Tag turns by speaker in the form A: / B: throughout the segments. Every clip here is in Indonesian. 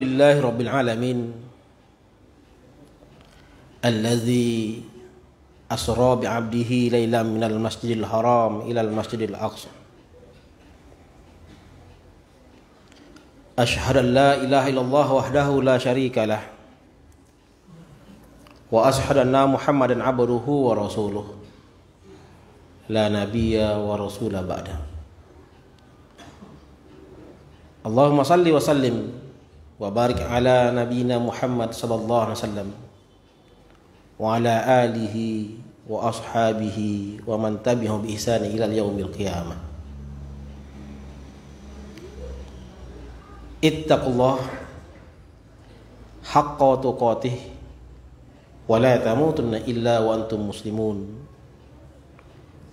A: Alhamdulillahi Rabbil Alamin Alladhi asra bi'abdihi laylan minal masjidil haram ilal masjidil aqsa. Ashhadu an la ilaha illallah wahdahu la syarika lah wa ashhadu anna Muhammadan abduhu wa rasuluh la nabiyya wa rasula ba'da. Allahumma salli wa sallim wa barik ala nabiyyina Muhammad sallallahu alaihi wasallam wa ala alihi wa ashabihi wa man tabi'ahum bi ihsan ila yaumil qiyamah. Ittaqullah haqqa tuqatih wa la tamutunna illa wa antum muslimun.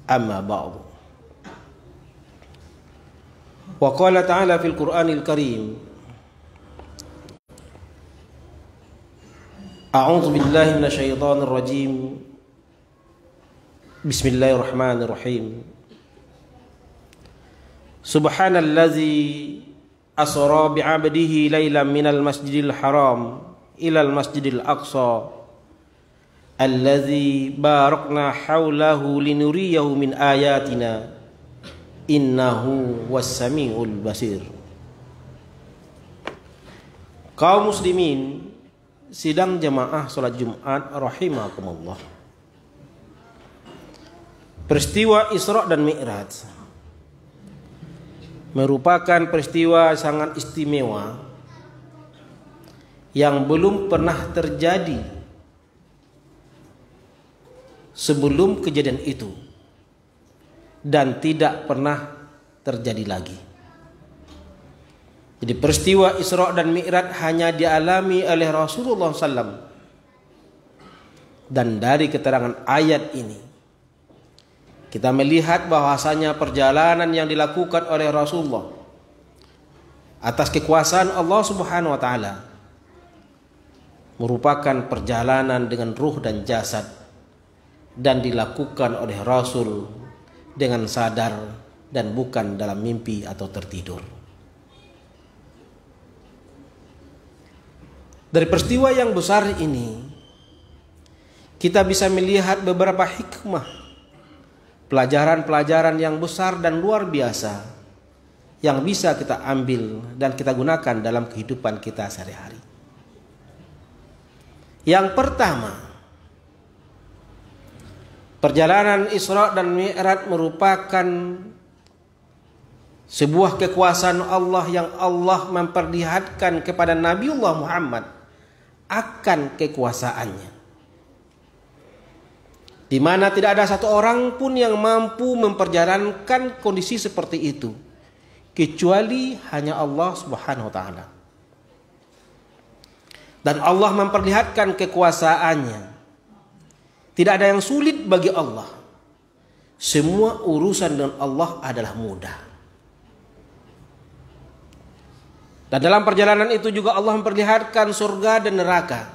A: Amma ba'du. Wa qala ta'ala fil Qur'anil Karim, A'udzu billahi minasyaitonir rajim. Bismillahirrahmanirrahim. Subhanallazi asra bi'abdihi laylan minal masjidil haram ilal masjidil aqsa allazi barakna haulahu linuriyahu min ayatina innahu was-sami'ul basir. Kaum muslimin sidang jamaah salat Jumat rahimakumullah. Peristiwa Isra dan Mi'raj merupakan peristiwa sangat istimewa yang belum pernah terjadi sebelum kejadian itu dan tidak pernah terjadi lagi. Jadi peristiwa Isra dan Mi'raj hanya dialami oleh Rasulullah SAW. Dan dari keterangan ayat ini kita melihat bahwasanya perjalanan yang dilakukan oleh Rasulullah atas kekuasaan Allah Subhanahu wa taala merupakan perjalanan dengan ruh dan jasad dan dilakukan oleh Rasul dengan sadar dan bukan dalam mimpi atau tertidur. Dari peristiwa yang besar ini kita bisa melihat beberapa hikmah, pelajaran-pelajaran yang besar dan luar biasa yang bisa kita ambil dan kita gunakan dalam kehidupan kita sehari-hari. Yang pertama, perjalanan Isra dan Mi'raj merupakan sebuah kekuasaan Allah yang Allah memperlihatkan kepada Nabiullah Muhammad akan kekuasaannya, di mana tidak ada satu orang pun yang mampu memperjalankan kondisi seperti itu kecuali hanya Allah Subhanahu wa taala. Dan Allah memperlihatkan kekuasaannya. Tidak ada yang sulit bagi Allah. Semua urusan dengan Allah adalah mudah. Dan dalam perjalanan itu juga Allah memperlihatkan surga dan neraka,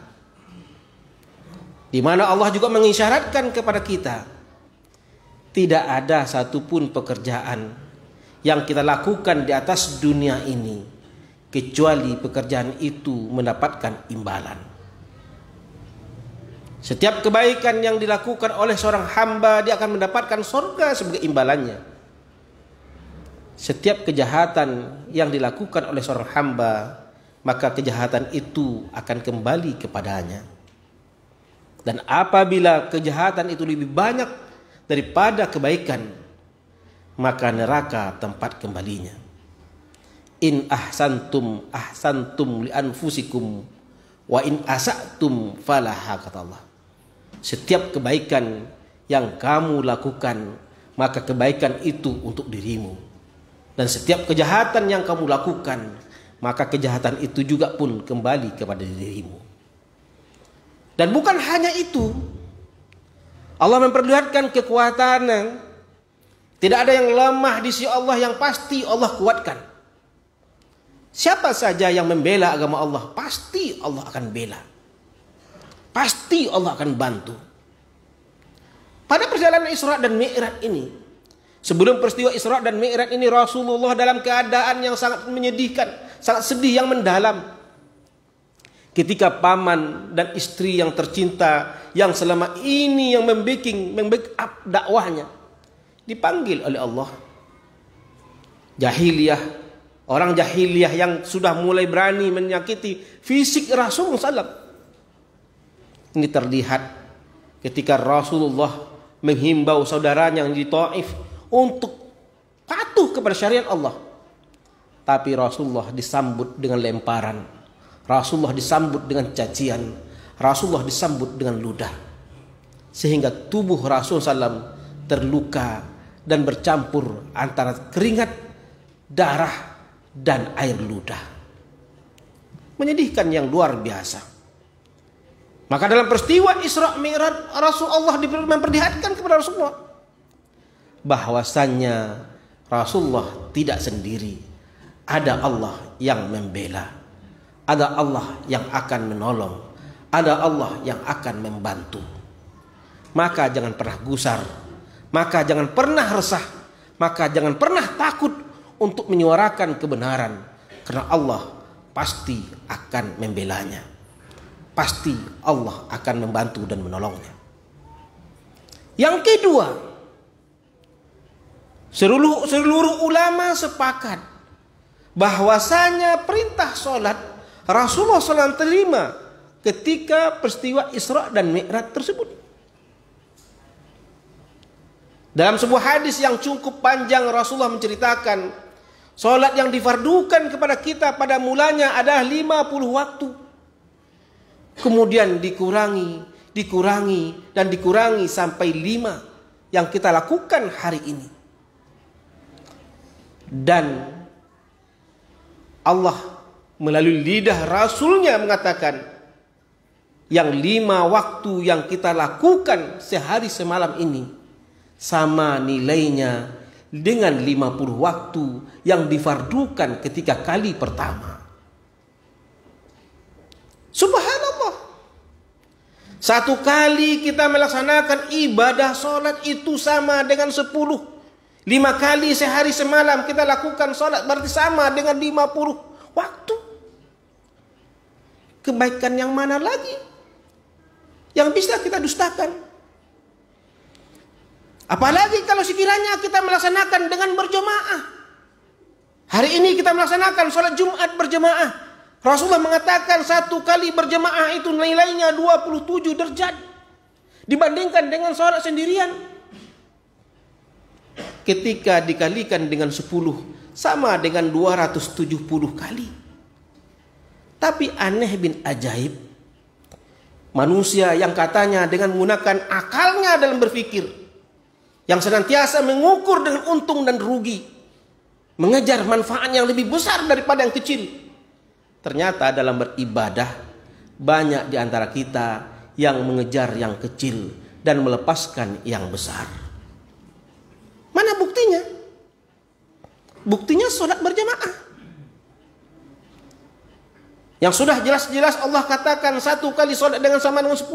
A: di mana Allah juga mengisyaratkan kepada kita tidak ada satupun pekerjaan yang kita lakukan di atas dunia ini kecuali pekerjaan itu mendapatkan imbalan. Setiap kebaikan yang dilakukan oleh seorang hamba, dia akan mendapatkan surga sebagai imbalannya. Setiap kejahatan yang dilakukan oleh seorang hamba, maka kejahatan itu akan kembali kepadanya. Dan apabila kejahatan itu lebih banyak daripada kebaikan, maka neraka tempat kembalinya. In ahsantum ahsantum li anfusikum wa in asa'tum falaha, kata Allah. Setiap kebaikan yang kamu lakukan, maka kebaikan itu untuk dirimu. Dan setiap kejahatan yang kamu lakukan, maka kejahatan itu juga pun kembali kepada dirimu. Dan bukan hanya itu, Allah memperlihatkan kekuatan. Tidak ada yang lemah di sisi Allah, yang pasti Allah kuatkan. Siapa saja yang membela agama Allah, pasti Allah akan bela. Pasti Allah akan bantu. Pada perjalanan Isra dan Mi'raj ini, sebelum peristiwa Isra dan Mi'raj ini, Rasulullah dalam keadaan yang sangat menyedihkan, sangat sedih yang mendalam. Ketika paman dan istri yang tercinta yang selama ini yang membackup dakwahnya dipanggil oleh Allah. Jahiliyah, orang jahiliyah yang sudah mulai berani menyakiti fisik Rasulullah SAW. Ini terlihat ketika Rasulullah menghimbau saudaranya yang di Taif untuk patuh kepada syariat Allah. Tapi Rasulullah disambut dengan lemparan. Rasulullah disambut dengan cacian. Rasulullah disambut dengan ludah. Sehingga tubuh Rasulullah SAW terluka dan bercampur antara keringat, darah, dan air ludah. Menyedihkan yang luar biasa. Maka dalam peristiwa Isra Mi'raj, Rasulullah memperlihatkan kepada Rasulullah bahwasannya Rasulullah tidak sendiri. Ada Allah yang membela. Ada Allah yang akan menolong. Ada Allah yang akan membantu. Maka jangan pernah gusar. Maka jangan pernah resah. Maka jangan pernah takut untuk menyuarakan kebenaran. Karena Allah pasti akan membelanya. Pasti Allah akan membantu dan menolongnya. Yang kedua, seluruh ulama sepakat bahwasanya perintah sholat Rasulullah SAW terima ketika peristiwa Isra dan Mi'raj tersebut. Dalam sebuah hadis yang cukup panjang Rasulullah menceritakan sholat yang difardukan kepada kita pada mulanya adalah 50 waktu. Kemudian dikurangi sampai 5 yang kita lakukan hari ini. Dan Allah melalui lidah Rasulnya mengatakan yang 5 waktu yang kita lakukan sehari semalam ini sama nilainya dengan 50 waktu yang difardukan ketika kali pertama. Subhanallah. Satu kali kita melaksanakan ibadah sholat itu sama dengan 10. 5 kali sehari semalam kita lakukan sholat berarti sama dengan 50 waktu. Kebaikan yang mana lagi yang bisa kita dustakan? Apalagi kalau sekiranya kita melaksanakan dengan berjamaah. Hari ini kita melaksanakan sholat Jumat berjamaah. Rasulullah mengatakan 1 kali berjamaah itu nilainya 27 derajat dibandingkan dengan sholat sendirian. Ketika dikalikan dengan 10 sama dengan 270 kali. Tapi aneh bin ajaib, manusia yang katanya dengan menggunakan akalnya dalam berpikir, yang senantiasa mengukur dengan untung dan rugi, mengejar manfaat yang lebih besar daripada yang kecil, ternyata dalam beribadah banyak di antara kita yang mengejar yang kecil dan melepaskan yang besar. Mana buktinya? Buktinya sholat berjamaah. Yang sudah jelas-jelas Allah katakan 1 kali sholat dengan sama dengan 10.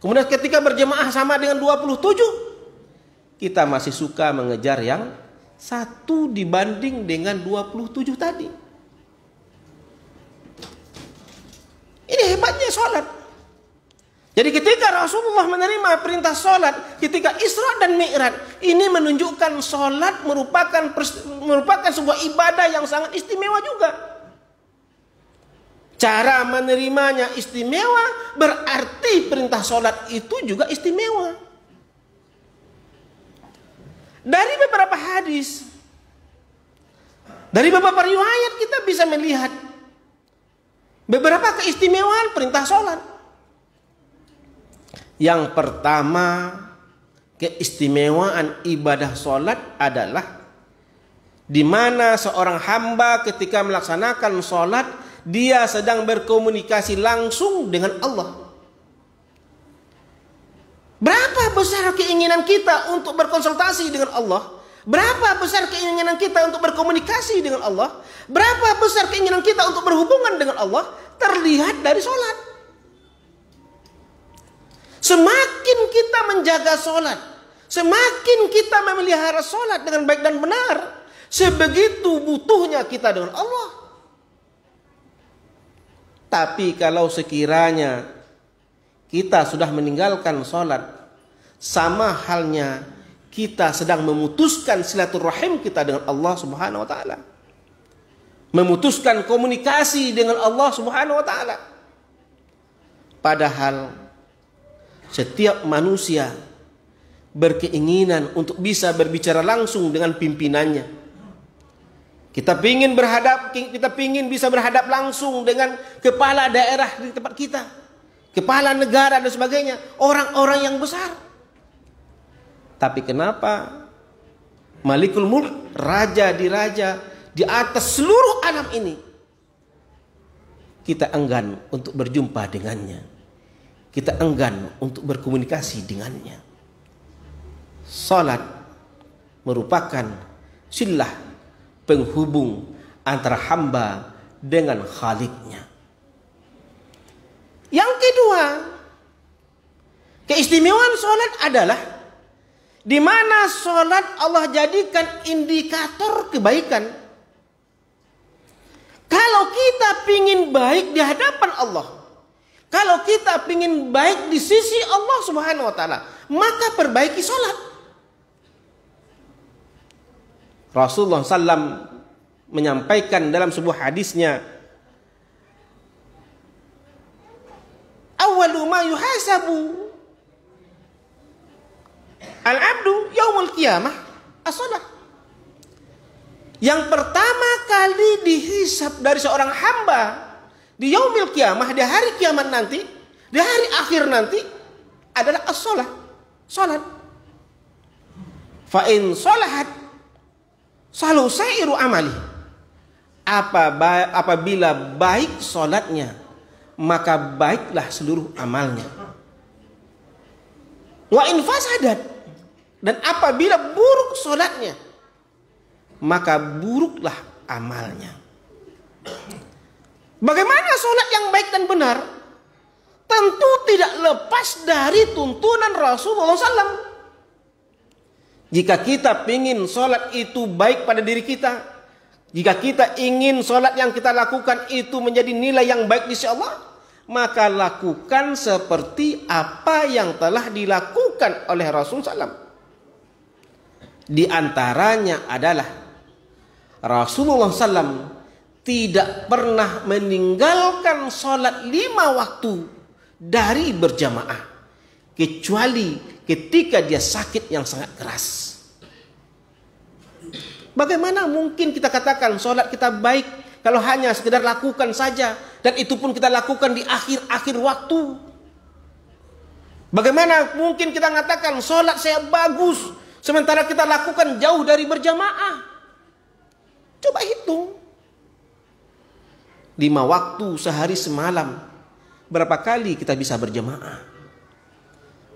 A: Kemudian ketika berjamaah sama dengan 27. Kita masih suka mengejar yang 1 dibanding dengan 27 tadi. Ini hebatnya sholat. Jadi ketika Rasulullah menerima perintah sholat ketika Isra dan Mi'raj, ini menunjukkan sholat merupakan sebuah ibadah yang sangat istimewa juga. Cara menerimanya istimewa, berarti perintah sholat itu juga istimewa. Dari beberapa hadis, dari beberapa riwayat kita bisa melihat beberapa keistimewaan perintah sholat. Yang pertama, keistimewaan ibadah sholat adalah di mana seorang hamba ketika melaksanakan sholat, dia sedang berkomunikasi langsung dengan Allah. Berapa besar keinginan kita untuk berkonsultasi dengan Allah? Berapa besar keinginan kita untuk berkomunikasi dengan Allah? Berapa besar keinginan kita untuk berhubungan dengan Allah? Terlihat dari sholat. Semakin kita menjaga sholat, semakin kita memelihara sholat dengan baik dan benar, sebegitu butuhnya kita dengan Allah. Tapi kalau sekiranya kita sudah meninggalkan sholat, sama halnya kita sedang memutuskan silaturahim kita dengan Allah Subhanahu wa taala. Memutuskan komunikasi dengan Allah Subhanahu wa taala. Padahal setiap manusia berkeinginan untuk bisa berbicara langsung dengan pimpinannya. Kita ingin bisa berhadap langsung dengan kepala daerah di tempat kita, kepala negara dan sebagainya, orang-orang yang besar. Tapi kenapa Malikul Mulk, raja di atas seluruh alam ini, kita enggan untuk berjumpa dengannya, kita enggan untuk berkomunikasi dengannya. Salat merupakan silah penghubung antara hamba dengan Khaliknya. Yang kedua, keistimewaan salat adalah di mana salat Allah jadikan indikator kebaikan. Kalau kita pingin baik di hadapan Allah, kalau kita pingin baik di sisi Allah Subhanahu wa taala, maka perbaiki salat. Rasulullah SAW menyampaikan dalam sebuah hadisnya, awwalu ma yuhasabu al-abdu yaumul qiyamah as-salat. Yang pertama kali dihisab dari seorang hamba di yaumil qiyamah, di hari kiamat nanti, di hari akhir nanti, adalah as-salat, salat. Fa in salahat salu sairu amali. Apabila baik salatnya, maka baiklah seluruh amalnya. Wa in fasadat, dan apabila buruk salatnya, maka buruklah amalnya. Bagaimana salat yang baik dan benar? Tentu tidak lepas dari tuntunan Rasulullah SAW. Jika kita ingin sholat itu baik pada diri kita, jika kita ingin sholat yang kita lakukan itu menjadi nilai yang baik di sisi Allah, maka lakukan seperti apa yang telah dilakukan oleh Rasulullah SAW. Di antaranya adalah Rasulullah SAW tidak pernah meninggalkan sholat 5 waktu dari berjamaah, kecuali ketika dia sakit yang sangat keras. Bagaimana mungkin kita katakan sholat kita baik kalau hanya sekedar lakukan saja, dan itu pun kita lakukan di akhir-akhir waktu? Bagaimana mungkin kita mengatakan sholat saya bagus sementara kita lakukan jauh dari berjamaah? Coba hitung. 5 waktu sehari semalam, berapa kali kita bisa berjamaah?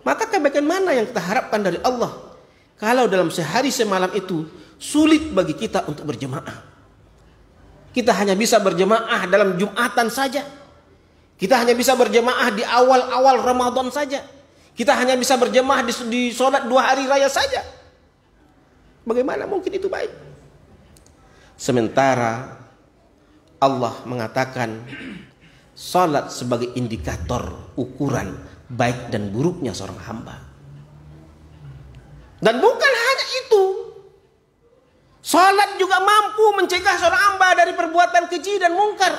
A: Maka kebaikan mana yang kita harapkan dari Allah kalau dalam sehari semalam itu sulit bagi kita untuk berjemaah? Kita hanya bisa berjemaah dalam Jumatan saja. Kita hanya bisa berjemaah di awal-awal Ramadan saja. Kita hanya bisa berjemaah di sholat 2 hari raya saja. Bagaimana mungkin itu baik? Sementara Allah mengatakan sholat sebagai indikator ukuran baik dan buruknya seorang hamba. Dan bukan hanya itu, salat juga mampu mencegah seorang hamba dari perbuatan keji dan mungkar.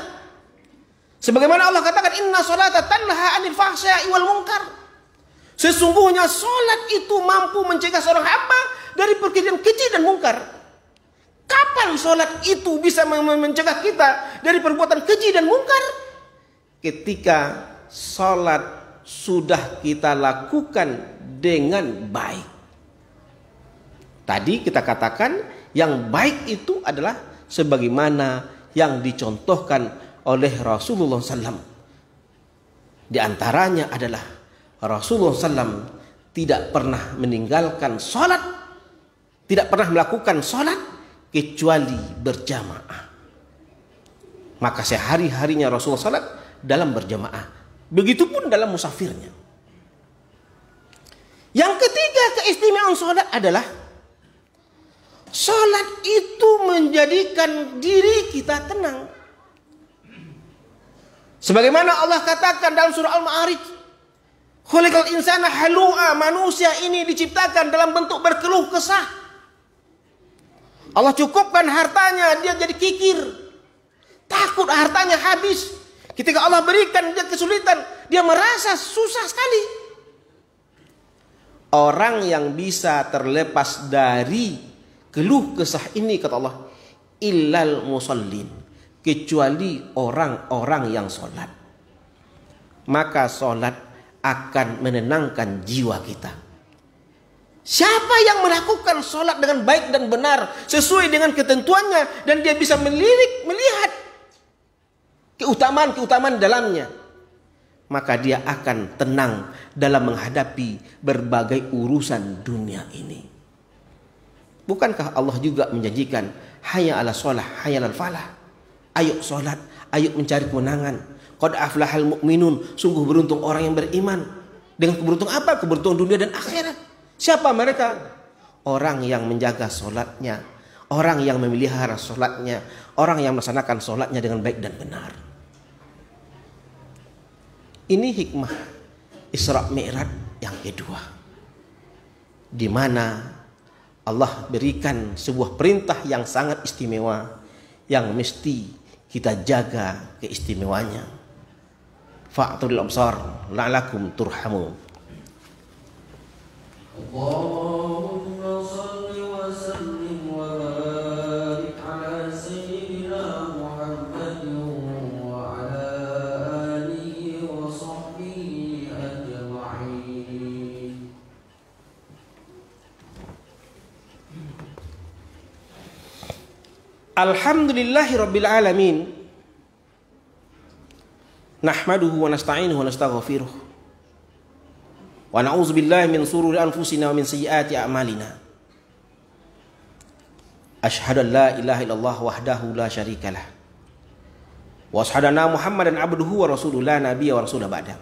A: Sebagaimana Allah katakan, inna salata tanha 'anil fahsya'i wal munkar. Sesungguhnya salat itu mampu mencegah seorang hamba dari perbuatan keji dan mungkar. Kapan salat itu bisa mencegah kita dari perbuatan keji dan mungkar? Ketika salat sudah kita lakukan dengan baik. Tadi kita katakan yang baik itu adalah sebagaimana yang dicontohkan oleh Rasulullah SAW. Di antaranya adalah Rasulullah SAW tidak pernah meninggalkan sholat, tidak pernah melakukan sholat kecuali berjamaah. Maka sehari-harinya Rasulullah SAW dalam berjamaah. Begitupun dalam musafirnya. Yang ketiga keistimewaan sholat adalah sholat itu menjadikan diri kita tenang. Sebagaimana Allah katakan dalam surah Al-Ma'arij, khuliqal insana halu'a, manusia ini diciptakan dalam bentuk berkeluh kesah. Allah cukupkan hartanya, dia jadi kikir. Takut hartanya habis. Ketika Allah berikan dia kesulitan, dia merasa susah sekali. Orang yang bisa terlepas dari keluh kesah ini, kata Allah, illal musallin, kecuali orang-orang yang sholat. Maka sholat akan menenangkan jiwa kita. Siapa yang melakukan sholat dengan baik dan benar sesuai dengan ketentuannya, dan dia bisa melihat keutamaan-keutamaan dalamnya, maka dia akan tenang dalam menghadapi berbagai urusan dunia ini. Bukankah Allah juga menjanjikan hayya ala sholah, hayya ala falah, ayo sholat, ayo mencari kemenangan. Qad aflahal mu'minun, sungguh beruntung orang yang beriman. Dengan keberuntungan apa? Keberuntungan dunia dan akhirat. Siapa mereka? Orang yang menjaga sholatnya, orang yang memelihara sholatnya, orang yang melaksanakan sholatnya dengan baik dan benar. Ini hikmah Isra Mi'raj yang kedua, di mana Allah berikan sebuah perintah yang sangat istimewa, yang mesti kita jaga keistimewanya. Fa'tul absar la'alakum turhamun. Allahumma salli wa sallim wa barik ala sayyidina Muhammadin wa ala alihi wa sahbihi ajma'in. Alhamdulillahi rabbil alamin. Nahmaduhu wa nasta'inuhu wa nastaghfiruh. Wa na'udzu billahi min shururi anfusina wa min sayyiati a'malina. Asyhadu an la ilaha illallah wahdahu la syarikalah. Wa asyhadu anna Muhammadan abduhu wa rasuluhu la nabiyya wa rasula ba'da.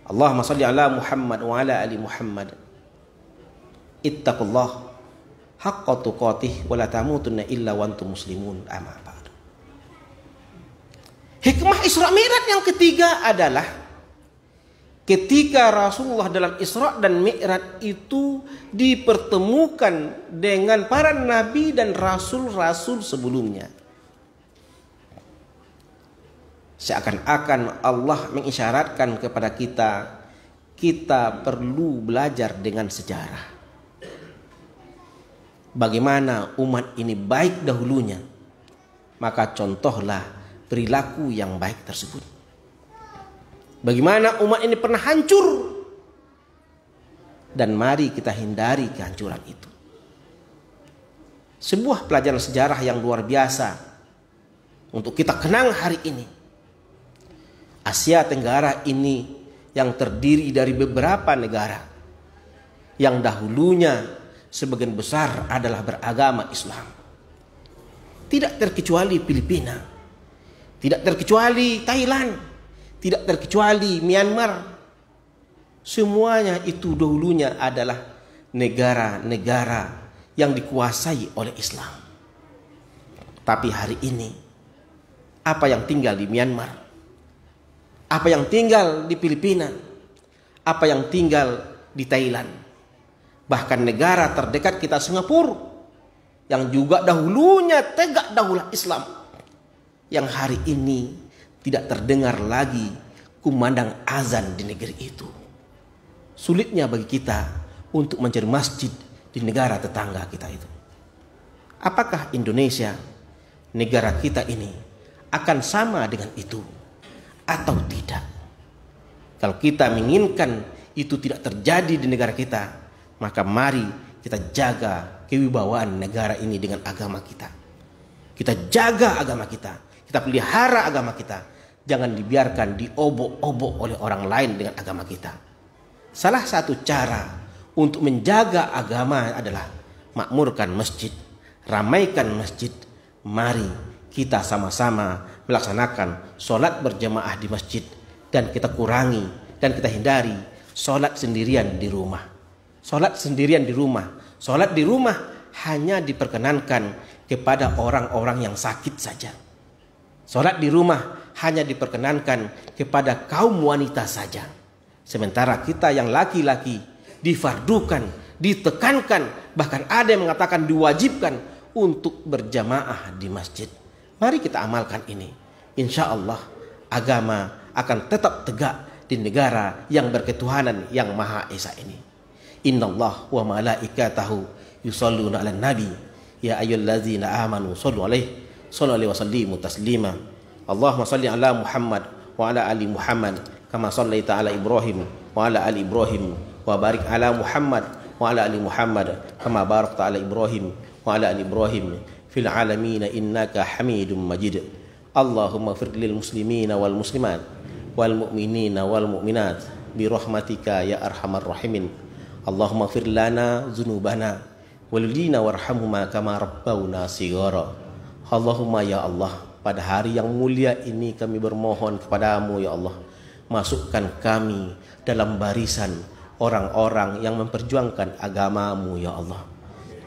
A: Allahumma shalli ala Muhammad wa ala ali Muhammad. Ittaqullah haqqa tuqatih wa la tamutunna illa wa antum muslimun. Amma ba'du. Hikmah Isra Mi'raj yang ketiga adalah ketika Rasulullah dalam Isra dan Mi'raj itu dipertemukan dengan para nabi dan rasul-rasul sebelumnya. Seakan-akan Allah mengisyaratkan kepada kita, kita perlu belajar dengan sejarah. Bagaimana umat ini baik dahulunya, maka contohlah perilaku yang baik tersebut. Bagaimana umat ini pernah hancur, dan mari kita hindari kehancuran itu. Sebuah pelajaran sejarah yang luar biasa untuk kita kenang hari ini. Asia Tenggara ini yang terdiri dari beberapa negara yang dahulunya sebagian besar adalah beragama Islam. Tidak terkecuali Filipina, tidak terkecuali Thailand, tidak terkecuali Myanmar. Semuanya itu dahulunya adalah negara-negara yang dikuasai oleh Islam. Tapi hari ini, apa yang tinggal di Myanmar, apa yang tinggal di Filipina, apa yang tinggal di Thailand, bahkan negara terdekat kita Singapura, yang juga dahulunya tegak daulah Islam, yang hari ini tidak terdengar lagi kumandang azan di negeri itu. Sulitnya bagi kita untuk mencari masjid di negara tetangga kita itu. Apakah Indonesia, negara kita ini, akan sama dengan itu atau tidak? Kalau kita menginginkan itu tidak terjadi di negara kita, maka mari kita jaga kewibawaan negara ini dengan agama kita. Kita jaga agama kita, kita pelihara agama kita. Jangan dibiarkan diobok-obok oleh orang lain dengan agama kita. Salah satu cara untuk menjaga agama adalah makmurkan masjid, ramaikan masjid. Mari kita sama-sama melaksanakan sholat berjamaah di masjid, dan kita kurangi dan kita hindari sholat sendirian di rumah. Sholat sendirian di rumah, sholat di rumah hanya diperkenankan kepada orang-orang yang sakit saja. Sholat di rumah hanya diperkenankan kepada kaum wanita saja. Sementara kita yang laki-laki difardukan, ditekankan, bahkan ada yang mengatakan diwajibkan untuk berjamaah di masjid. Mari kita amalkan ini. Insya Allah agama akan tetap tegak di negara yang berketuhanan yang Maha Esa ini. Innallaha wa malaikatahu yusholluna 'alan nabi ya ayyuhallazina amanu shollu alaihi wa sallimu taslima. Allahumma shalli ala Muhammad wa ala ali Muhammad kama shallaita ala Ibrahim wa ala ali Ibrahim wa barik ala Muhammad wa ala ali Muhammad kama barakta ala Ibrahim wa ala ali Ibrahim fil alamin innaka Hamidum Majid. Allahumma ighfir lil muslimina wal muslimat wal mu'minina wal mu'minat bi rahmatika ya arhamar rahimin. Allahumma ighfir lana dzunubana walidina warhamhuma kama rabbawna shighara. Allahumma ya Allah, pada hari yang mulia ini kami bermohon kepadamu ya Allah, masukkan kami dalam barisan orang-orang yang memperjuangkan agamamu ya Allah.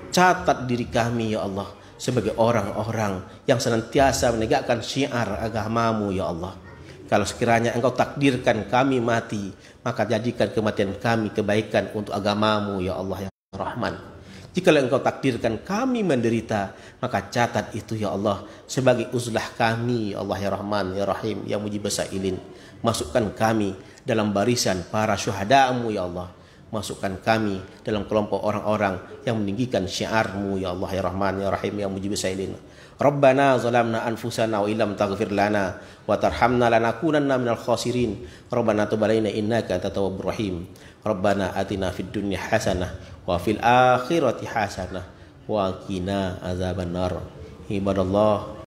A: Catat diri kami ya Allah sebagai orang-orang yang senantiasa menegakkan syiar agamamu ya Allah. Kalau sekiranya engkau takdirkan kami mati, maka jadikan kematian kami kebaikan untuk agamamu ya Allah ya Rahman. Jika engkau takdirkan kami menderita, maka catat itu ya Allah sebagai uzlah kami ya Allah ya Rahman ya Rahim ya Mujib Sailin. Masukkan kami dalam barisan para syuhadamu ya Allah. Masukkan kami dalam kelompok orang-orang yang meninggikan syiarmu ya Allah ya Rahman ya Rahim ya Mujib Sailin. Rabbana zalamna anfusana wa illam taghfir lana wa tarhamna lanakunanna minal khasirin. Rabbana tub alaina innaka antat tawwabur rahim. Rabbana atina fid dunya hasanah wa fil akhirati hasanah wa qina azabannar. Ibadallah